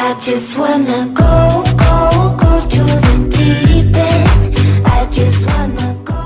I just wanna go to the deep end. I just wanna go.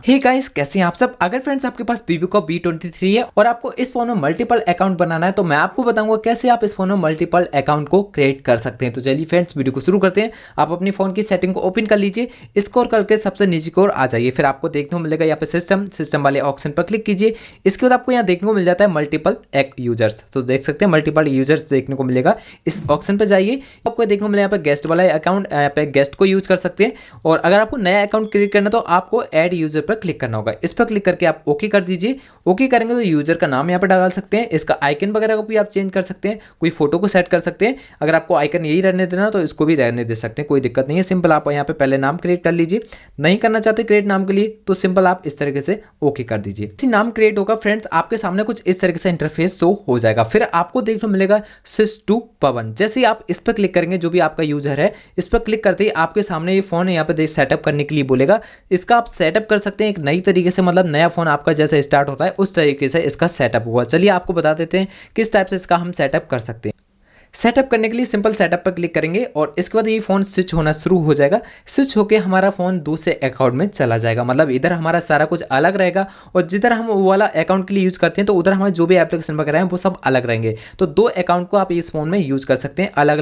Hey guys, कैसे हैं आप सब। अगर फ्रेंड्स आपके पास vivo का v23 है और आपको इस फोन में मल्टीपल अकाउंट बनाना है तो मैं आपको बताऊंगा कैसे आप इस फोन में मल्टीपल अकाउंट को क्रिएट कर सकते हैं। तो चलिए फ्रेंड्स वीडियो को शुरू करते हैं। आप अपनी फोन की सेटिंग को ओपन कर लीजिए, स्क्रॉल करके सबसे नीचे की ओर आ जाइए। फिर आपको देखने को मिलेगा यहाँ पे सिस्टम वाले ऑप्शन पर क्लिक कीजिए। इसके बाद आपको यहाँ देखने को मिल जाता है मल्टीपल यूजर्स। तो देख सकते हैं मल्टीपल यूजर्स देखने को मिलेगा। इस ऑप्शन पर जाइए, आपको देखने को मिलेगा यहाँ पे गेस्ट वाला अकाउंट, यहाँ पे गेस्ट को यूज कर सकते हैं। और अगर आपको नया अकाउंट क्रिएट करना तो आपको ऐड यूजर पर क्लिक करना होगा। इस पर क्लिक करके आप ओके कर दीजिए। ओके करेंगे तो यूजर का नाम यहाँ पर डाल सकते हैं, इसका आइकन वगैरह को भी आप चेंज कर सकते हैं, कोई फोटो को सेट कर सकते हैं। अगर आपको आइकन यही रहने देना तो इसको भी रहने दे सकते हैं, कोई दिक्कत नहीं है। सिंपल आप यहाँ पे पहले नाम क्रिएट कर लीजिए। नहीं करना चाहते क्रिएट नाम के लिए तो सिंपल आप इस तरीके से ओके कर दीजिए। इसी नाम क्रिएट होगा फ्रेंड्स, आपके सामने कुछ इस तरीके से इंटरफेस शो हो जाएगा। फिर आपको देखने को मिलेगा स्विच टू पवन। जैसे ही आप इस पर क्लिक करेंगे, जो भी आपका यूजर है इस पर क्लिक करते ही आपके सामने ये फोन यहाँ पे सेटअप करने के लिए बोलेगा। इसका आप सेटअप कर सकते हैं एक नई तरीके से, मतलब नया फोन आपका जैसे स्टार्ट होता है उस तरीके से इसका सेटअप हुआ। चलिए आपको बता देते हैं किस टाइप से इसका हम सेटअप कर सकते हैं। सेटअप करने के लिए सिंपल सेटअप पर क्लिक करेंगे और इसके बाद ये फोन स्विच होना शुरू हो जाएगा। स्विच होके हमारा फोन दूसरे अकाउंट में चला जाएगा, मतलब इधर हमारा सारा कुछ अलग रहेगा और जिधर हम वो वाला अकाउंट के लिए यूज करते हैं तो उधर हमारे जो भी एप्लीकेशन वगैरह हैं वो सब अलग रहेंगे। तो दो अकाउंट को आप इस फोन में यूज कर सकते हैं अलग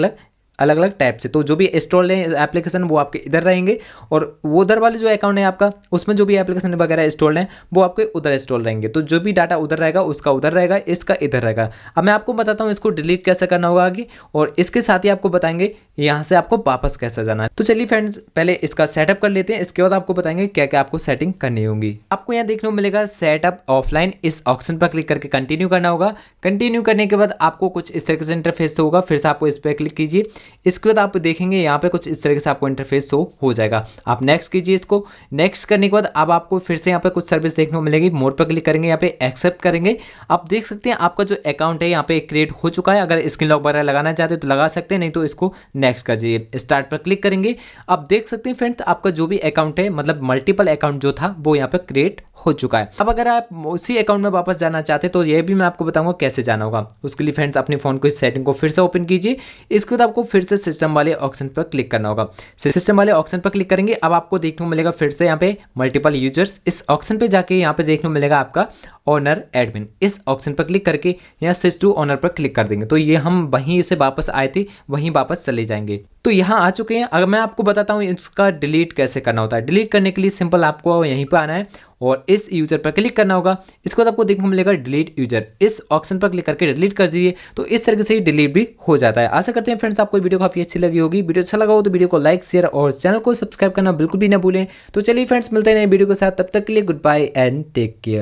अलग टाइप से। तो जो भी इंस्टॉल है एप्लीकेशन वो आपके इधर रहेंगे और वो उधर वाले जो अकाउंट है आपका उसमें जो भी एप्लीकेशन वगैरह इंस्टॉल हैं वो आपके उधर इंस्टॉल रहेंगे। तो जो भी डाटा उधर रहेगा उसका उधर रहेगा, इसका इधर रहेगा। अब मैं आपको बताता हूँ इसको डिलीट कैसे करना होगा आगे, और इसके साथ ही आपको बताएंगे यहाँ से आपको वापस कैसे जाना है। तो चलिए फ्रेंड्स पहले इसका सेटअप कर लेते हैं, इसके बाद आपको बताएंगे क्या क्या आपको सेटिंग करनी होगी। आपको यहाँ देखने को मिलेगा सेटअप ऑफलाइन, इस ऑप्शन पर क्लिक करके कंटिन्यू करना होगा। कंटिन्यू करने के बाद आपको कुछ इस तरीके से इंटरफेस होगा। फिर से आपको इस पर क्लिक कीजिए। इसके बाद आप देखेंगे यहाँ पे कुछ इस तरीके से आपको इंटरफेस शो हो जाएगा। आप नेक्स्ट कीजिए इसको। नेक्स्ट करने के बाद अब आपको फिर से यहाँ पे कुछ सर्विस देखने को मिलेगी। मोर पर क्लिक करेंगे, यहाँ पे एक्सेप्ट करेंगे। आप देख सकते हैं आपका जो अकाउंट है यहाँ पे क्रिएट हो चुका है। अगर स्क्रीन लॉक वगैरह लगाना चाहते हैं तो लगा सकते हैं, नहीं तो इसको नेक्स्ट करिए। स्टार्ट पर क्लिक करेंगे। आप देख सकते हैं फ्रेंड्स आपका जो भी अकाउंट है, मतलब मल्टीपल अकाउंट जो था वो यहाँ पे क्रिएट हो चुका है। अब अगर आप उसी अकाउंट में वापस जाना चाहते हैं तो ये भी मैं आपको बताऊंगा कैसे जाना होगा। उसके लिए फ्रेंड्स अपने फोन को सेटिंग को फिर से ओपन कीजिए। इसके बाद आपको फिर से सिस्टम वाले ऑप्शन पर क्लिक करना होगा। सिस्टम वाले ऑप्शन पर क्लिक करेंगे। अब आपको देखने को मिलेगा फिर से यहाँ पे मल्टीपल यूजर्स। इस ऑप्शन पे जाके यहाँ पे देखने को मिलेगा आपका ओनर एडमिन। इस ऑप्शन पर क्लिक करके यहाँ स्विच टू ओनर पर क्लिक कर देंगे तो ये हम वहीं से वापस आए थे वहीं वापस चले जाएंगे। तो यहाँ आ चुके हैं। अगर मैं आपको बताता हूँ इसका डिलीट कैसे करना होता है। डिलीट करने के लिए सिंपल आपको यहीं पर आना है और इस यूजर पर क्लिक करना होगा। इसके बाद आपको देखने को मिलेगा डिलीट यूजर। इस ऑप्शन पर क्लिक करके डिलीट कर दीजिए तो इस तरीके से ही डिलीट भी हो जाता है। आशा करते हैं फ्रेंड्स आपको वीडियो काफी अच्छी लगी होगी। वीडियो अच्छा लगा हो तो वीडियो को लाइक शेयर और चैनल को सब्सक्राइब करना बिल्कुल भी ना भूलें। तो चलिए फ्रेंड्स मिलते हैं नए वीडियो के साथ, तब तक के लिए goodbye and take care.